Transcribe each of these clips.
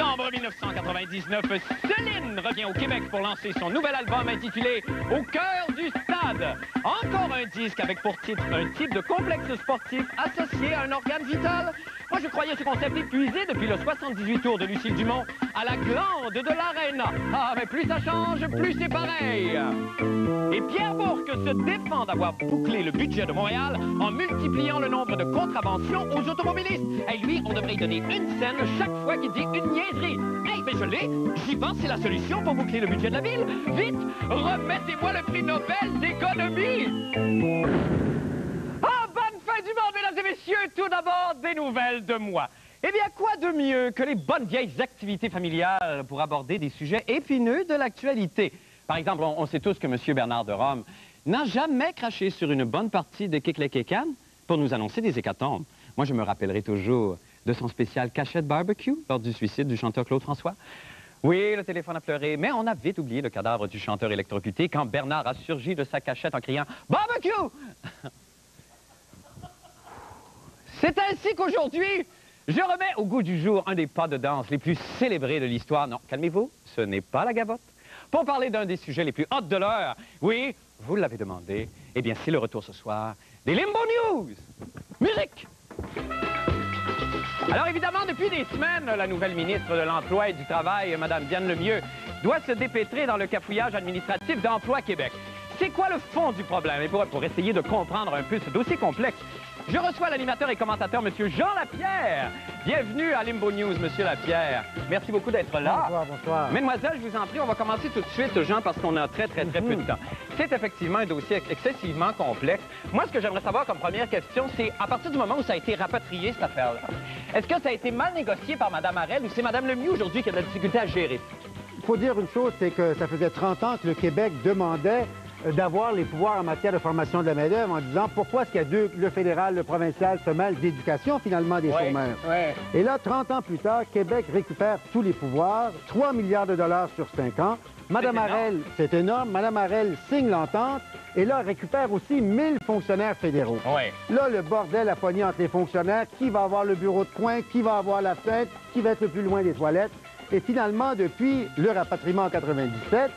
septembre 1999, Céline revient au Québec pour lancer son nouvel album intitulé « Au cœur du stade ». Encore un disque avec pour titre un type de complexe sportif associé à un organe vital. Moi, je croyais ce concept épuisé depuis le 78 tours de Lucille Dumont à la glande de l'Arena. Ah, mais plus ça change, plus c'est pareil. Et Pierre Bourque se défend d'avoir bouclé le budget de Montréal en multipliant le nombre de contraventions aux automobilistes. Et lui, on devrait lui donner une scène chaque fois qu'il dit une niaiserie. Hey, mais je l'ai, j'y pense, c'est la solution pour boucler le budget de la ville. Vite, remettez-moi le prix Nobel d'économie. Ah, bonne fin du monde, mesdames et messieurs. Tout d'abord, des nouvelles de moi. Eh bien, quoi de mieux que les bonnes vieilles activités familiales pour aborder des sujets épineux de l'actualité? Par exemple, on sait tous que M. Bernard de Rome n'a jamais craché sur une bonne partie de Keklekekan pour nous annoncer des hécatombes. Moi, je me rappellerai toujours de son spécial cachette barbecue lors du suicide du chanteur Claude François. Oui, le téléphone a pleuré, mais on a vite oublié le cadavre du chanteur électrocuté quand Bernard a surgi de sa cachette en criant « Barbecue !» C'est ainsi qu'aujourd'hui, je remets au goût du jour un des pas de danse les plus célébrés de l'histoire. Non, calmez-vous, ce n'est pas la gavotte. Pour parler d'un des sujets les plus hot de l'heure, oui, vous l'avez demandé, eh bien, c'est le retour ce soir des Limbo News. Musique! Alors, évidemment, depuis des semaines, la nouvelle ministre de l'Emploi et du Travail, Mme Diane Lemieux, doit se dépêtrer dans le cafouillage administratif d'Emploi Québec. C'est quoi le fond du problème? Et pour essayer de comprendre un peu ce dossier complexe, je reçois l'animateur et commentateur, M. Jean Lapierre. Bienvenue à Limbo News, M. Lapierre. Merci beaucoup d'être là. Bonsoir, bonsoir. Mesdemoiselles, je vous en prie, on va commencer tout de suite, Jean, parce qu'on a très peu de temps. C'est effectivement un dossier excessivement complexe. Moi, ce que j'aimerais savoir comme première question, c'est à partir du moment où ça a été rapatrié, cette affaire-là, est-ce que ça a été mal négocié par Mme Arel ou c'est Mme Lemieux aujourd'hui qui a de la difficulté à gérer? Il faut dire une chose, c'est que ça faisait 30 ans que le Québec demandait d'avoir les pouvoirs en matière de formation de la main-d'œuvre en disant pourquoi est-ce qu'il y a deux, le fédéral, le provincial, se mêlent d'éducation finalement des chômeurs. Ouais. Et là, 30 ans plus tard, Québec récupère tous les pouvoirs, 3 milliards de dollars sur 5 ans. Mme Arel, c'est énorme, Mme Arel signe l'entente et là, récupère aussi 1000 fonctionnaires fédéraux. Ouais. Là, le bordel a pogné entre les fonctionnaires, qui va avoir le bureau de coin, qui va avoir la fenêtre, qui va être le plus loin des toilettes. Et finalement, depuis le rapatriement en 97,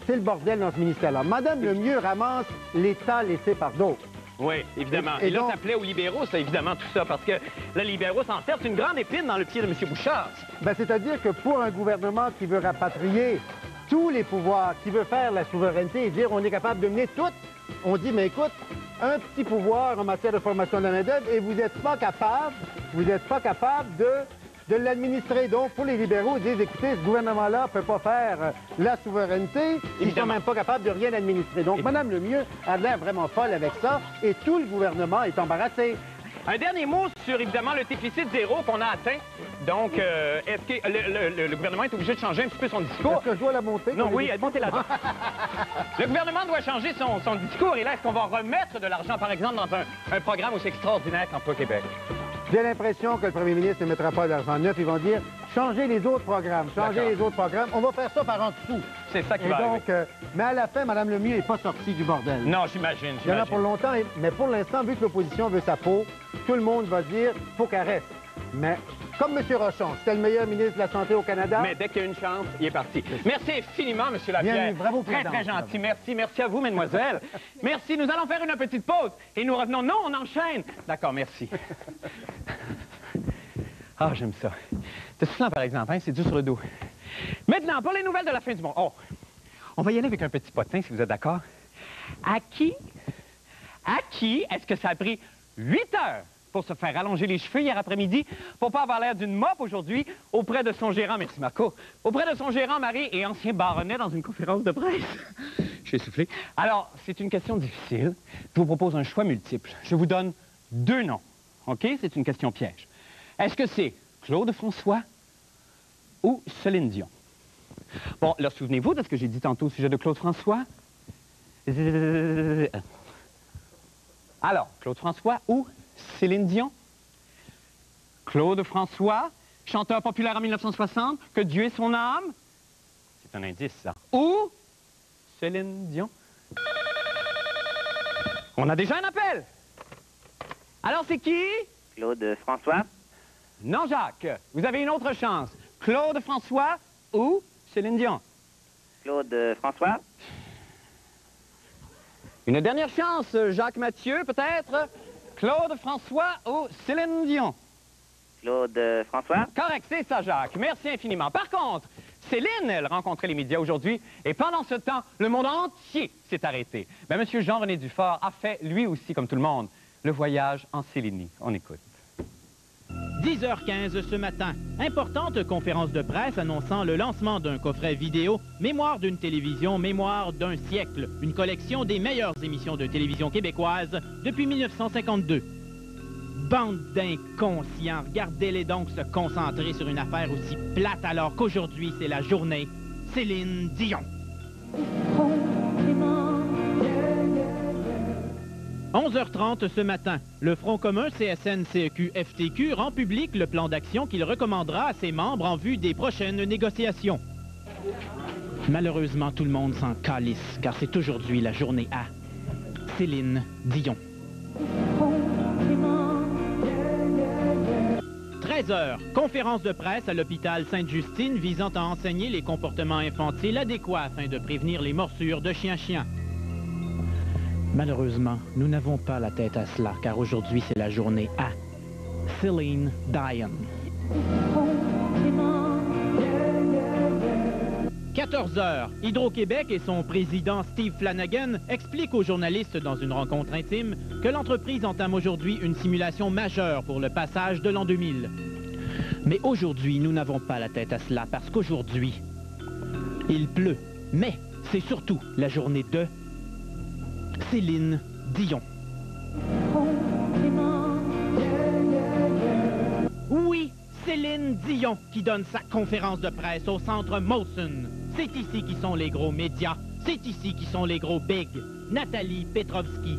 c'est le bordel dans ce ministère-là. Madame Lemieux ramasse l'État laissé par d'autres. Oui, évidemment. Et là, ça plaît aux libéraux, ça, évidemment, tout ça, parce que les libéraux s'en servent. C'est une grande épine dans le pied de M. Bouchard. Ben, c'est-à-dire que pour un gouvernement qui veut rapatrier tous les pouvoirs, qui veut faire la souveraineté et dire on est capable de mener tout, on dit, mais écoute, un petit pouvoir en matière de formation de la main-d'œuvre et vous n'êtes pas capable de l'administrer. Donc, pour les libéraux, ils disent, écoutez, ce gouvernement-là ne peut pas faire la souveraineté, ils ne sont même pas capables de rien administrer. Donc, Mme Lemieux a l'air vraiment folle avec ça, et tout le gouvernement est embarrassé. Un dernier mot sur, évidemment, le déficit zéro qu'on a atteint. Donc, est-ce que le gouvernement est obligé de changer un petit peu son discours? Est-ce que je dois la monter? Non, oui, montez là-dedans. Le gouvernement doit changer son discours, et là, est-ce qu'on va remettre de l'argent, par exemple, dans un programme aussi extraordinaire qu'Emploi Québec? J'ai l'impression que le premier ministre ne mettra pas d'argent neuf. Ils vont dire, changez les autres programmes, On va faire ça par en dessous. C'est ça qui et va donc, arriver. mais à la fin, Mme Lemieux n'est pas sortie du bordel. Non, j'imagine. Il y en a pour longtemps, mais pour l'instant, vu que l'opposition veut sa peau, tout le monde va dire, faut qu'elle reste. Mais comme M. Rochon, c'était le meilleur ministre de la Santé au Canada. Mais dès qu'il y a une chance, il est parti. Merci infiniment, M. Lapierre. Bienvenue, bravo, très, très gentil. Merci, merci à vous, mesdemoiselles. Merci. Nous allons faire une petite pause et nous revenons. Non, on enchaîne. D'accord, merci. Ah, j'aime ça. C'est soufflant, par exemple, hein? C'est dur sur le dos. Maintenant, pour les nouvelles de la fin du monde. Oh, on va y aller avec un petit potin, si vous êtes d'accord. À qui est-ce que ça a pris 8 heures pour se faire allonger les cheveux hier après-midi pour pas avoir l'air d'une mop aujourd'hui auprès de son gérant, merci Marco, auprès de son gérant mari et ancien baronnet dans une conférence de presse? Je suis essoufflé. Alors, c'est une question difficile. Je vous propose un choix multiple. Je vous donne 2 noms, OK? C'est une question piège. Est-ce que c'est Claude François ou Céline Dion? Bon, là, souvenez-vous de ce que j'ai dit tantôt au sujet de Claude François? Alors, Claude François ou Céline Dion? Claude François, chanteur populaire en 1960, que Dieu ait son âme. C'est un indice, ça. Ou Céline Dion? On a déjà un appel. Alors, c'est qui? Claude François. Non, Jacques. Vous avez une autre chance. Claude François ou Céline Dion? Claude François. Une dernière chance, Jacques Mathieu, peut-être? Claude François ou Céline Dion? Claude François. Correct, c'est ça, Jacques. Merci infiniment. Par contre, Céline, elle rencontrait les médias aujourd'hui, et pendant ce temps, le monde entier s'est arrêté. Ben, Monsieur Jean-René Dufort a fait, lui aussi, comme tout le monde, le voyage en Célinie. On écoute. 10h15 ce matin, importante conférence de presse annonçant le lancement d'un coffret vidéo, Mémoire d'une télévision, Mémoire d'un siècle, une collection des meilleures émissions de télévision québécoises depuis 1952. Bande d'inconscients, regardez-les donc se concentrer sur une affaire aussi plate alors qu'aujourd'hui c'est la journée Céline Dion. 11h30 ce matin, le Front commun CSN-CEQ-FTQ rend public le plan d'action qu'il recommandera à ses membres en vue des prochaines négociations. Malheureusement, tout le monde s'en calisse, car c'est aujourd'hui la journée à Céline Dion. 13h, conférence de presse à l'hôpital Sainte-Justine visant à enseigner les comportements infantiles adéquats afin de prévenir les morsures de chien-chien. Malheureusement, nous n'avons pas la tête à cela, car aujourd'hui, c'est la journée à Céline Dion. 14h, Hydro-Québec et son président Steve Flanagan expliquent aux journalistes dans une rencontre intime que l'entreprise entame aujourd'hui une simulation majeure pour le passage de l'an 2000. Mais aujourd'hui, nous n'avons pas la tête à cela, parce qu'aujourd'hui, il pleut. Mais c'est surtout la journée de Céline Dion. Oui, Céline Dion qui donne sa conférence de presse au centre Molson. C'est ici qui sont les gros médias. C'est ici qui sont les gros bigs. Nathalie Petrovski,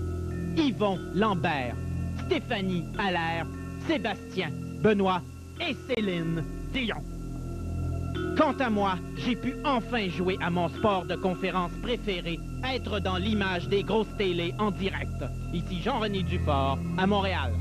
Yvon Lambert, Stéphanie Allaire, Sébastien Benoît et Céline Dion. Quant à moi, j'ai pu enfin jouer à mon sport de conférence préféré, être dans l'image des grosses télés en direct. Ici Jean-René Dufort, à Montréal.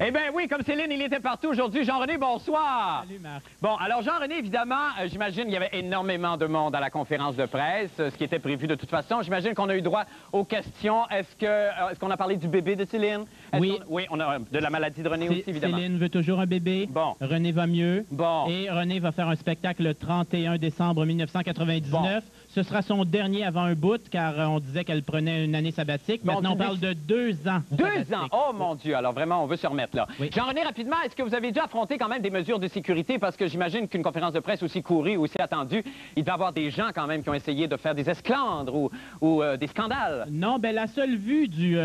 Eh bien oui, comme Céline, il était partout aujourd'hui. Jean-René, bonsoir. Salut Marc. Bon, alors Jean-René, évidemment, j'imagine qu'il y avait énormément de monde à la conférence de presse, ce qui était prévu de toute façon. J'imagine qu'on a eu droit aux questions. Est-ce qu'on a parlé du bébé de Céline? Oui. Oui, on a de la maladie de René aussi, évidemment. Céline veut toujours un bébé. Bon. René va mieux. Bon. Et René va faire un spectacle le 31 décembre 1999. Bon. Ce sera son dernier avant un bout, car on disait qu'elle prenait une année sabbatique. Bon, Maintenant, on parle de 2 ans. 2 sabbatique. ans? Oh mon Dieu! Alors vraiment, on veut se remettre là. Oui. Jean-René, rapidement, est-ce que vous avez déjà affronté quand même des mesures de sécurité? Parce que j'imagine qu'une conférence de presse aussi courue, aussi attendue, il doit y avoir des gens quand même qui ont essayé de faire des esclandres ou des scandales. Non, ben la seule vue du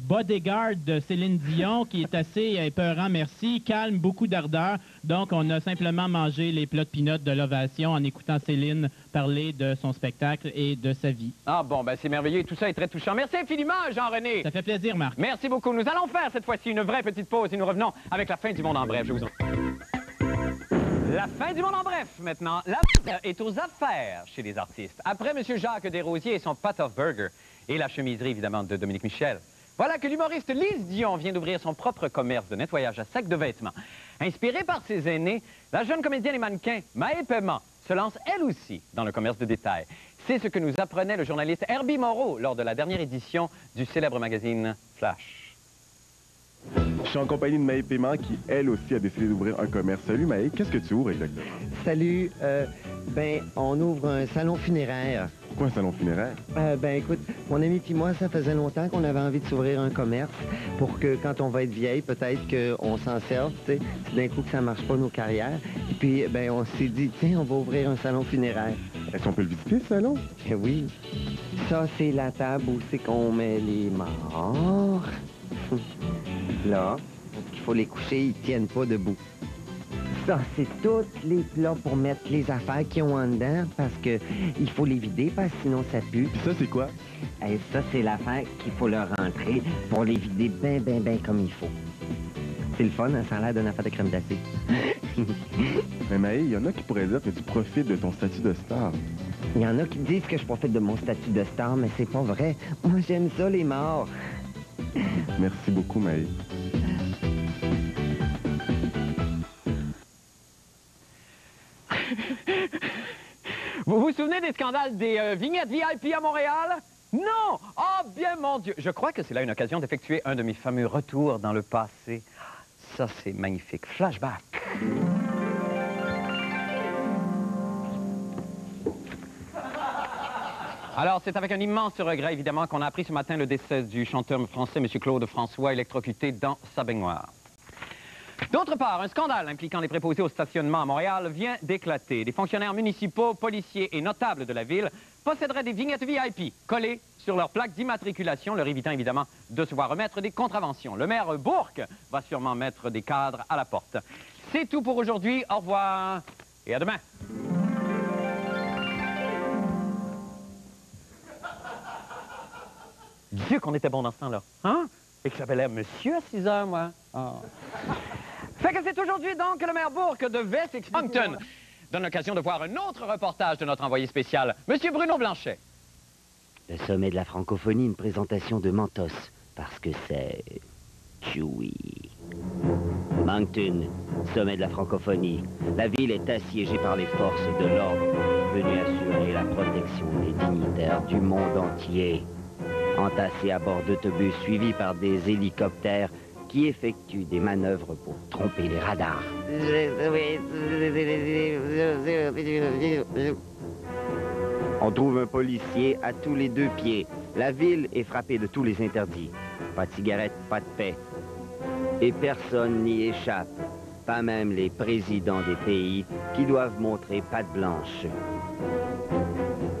bodyguard de Céline Dion, qui est assez épeurant, merci, calme, beaucoup d'ardeur. Donc, on a simplement mangé les plats de peanuts de l'Ovation en écoutant Céline parler de son spectacle et de sa vie. Ah bon, ben c'est merveilleux. Tout ça est très touchant. Merci infiniment, Jean-René. Ça fait plaisir, Marc. Merci beaucoup. Nous allons faire cette fois-ci une vraie petite pause et nous revenons avec la fin du monde en bref. Je vous en... La fin du monde en bref, maintenant. La mode est aux affaires chez les artistes. Après M. Jacques Desrosiers et son pot of burger et la chemiserie, évidemment, de Dominique Michel, voilà que l'humoriste Lise Dion vient d'ouvrir son propre commerce de nettoyage à sac de vêtements. Inspirée par ses aînés, la jeune comédienne et mannequin Maë Paiement se lance elle aussi dans le commerce de détail. C'est ce que nous apprenait le journaliste Herbie Moreau lors de la dernière édition du célèbre magazine Flash. Je suis en compagnie de Maë Paiement qui, elle aussi, a décidé d'ouvrir un commerce. Salut Maë, qu'est-ce que tu ouvres exactement? Salut, on ouvre un salon funéraire. Pourquoi un salon funéraire? Écoute, mon ami puis moi, ça faisait longtemps qu'on avait envie de s'ouvrir un commerce pour que quand on va être vieille, peut-être qu'on s'en serve, tu sais, si d'un coup que ça marche pas nos carrières. Et puis, on s'est dit, tiens, on va ouvrir un salon funéraire. Est-ce qu'on peut le visiter, ce salon? Eh oui, ça, c'est la table où c'est qu'on met les morts. Là, il faut les coucher, ils tiennent pas debout. Ça, c'est tous les plats pour mettre les affaires qu'ils ont en dedans parce que il faut les vider parce que sinon ça pue. Puis ça, c'est quoi? Et ça, c'est l'affaire qu'il faut leur rentrer pour les vider bien comme il faut. C'est le fun, hein, ça a l'air d'une affaire de crème glacée. Mais Maë, il y en a qui pourraient dire que tu profites de ton statut de star. Il y en a qui disent que je profite de mon statut de star, mais c'est pas vrai. Moi, j'aime ça, les morts. Merci beaucoup, Maë. Vous vous souvenez des scandales des vignettes VIP à Montréal? Non! Oh, bien mon Dieu! Je crois que c'est là une occasion d'effectuer un de mes fameux retours dans le passé. Ça, c'est magnifique. Flashback. Alors, c'est avec un immense regret, évidemment, qu'on a appris ce matin le décès du chanteur français, M. Claude François, électrocuté dans sa baignoire. D'autre part, un scandale impliquant les préposés au stationnement à Montréal vient d'éclater. Des fonctionnaires municipaux, policiers et notables de la ville posséderaient des vignettes VIP collées sur leur plaque d'immatriculation, leur évitant évidemment de se voir remettre des contraventions. Le maire Bourque va sûrement mettre des cadres à la porte. C'est tout pour aujourd'hui. Au revoir et à demain. Dieu qu'on était bon dans ce temps-là. Hein? Et que j'avais l'air monsieur à 6 heures, moi. Oh. Fait que c'est aujourd'hui donc que le maire Bourque de West-Exmoncton donne l'occasion de voir un autre reportage de notre envoyé spécial, Monsieur Bruno Blanchet. Le sommet de la francophonie, une présentation de Mentos, parce que c'est chewy. Moncton, sommet de la francophonie. La ville est assiégée par les forces de l'ordre, venues assurer la protection des dignitaires du monde entier. Entassés à bord d'autobus suivis par des hélicoptères qui effectuent des manœuvres pour tromper les radars. On trouve un policier à tous les 2 pieds. La ville est frappée de tous les interdits. Pas de cigarettes, pas de paix. Et personne n'y échappe. Pas même les présidents des pays qui doivent montrer patte blanche.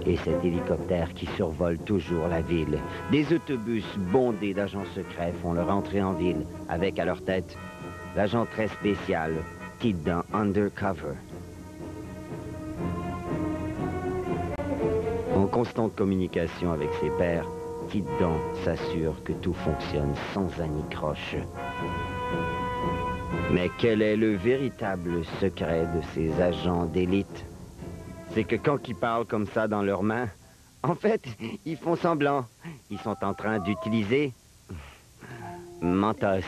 Et cet hélicoptère qui survole toujours la ville. Des autobus bondés d'agents secrets font leur entrée en ville, avec à leur tête l'agent très spécial, Tite dans Undercover. En constante communication avec ses pairs, Tite dans s'assure que tout fonctionne sans anicroche. Mais quel est le véritable secret de ces agents d'élite? C'est que quand ils parlent comme ça dans leurs mains, en fait, ils font semblant. Ils sont en train d'utiliser Mentos.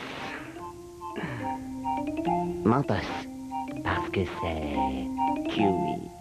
Mentos, parce que c'est chewy.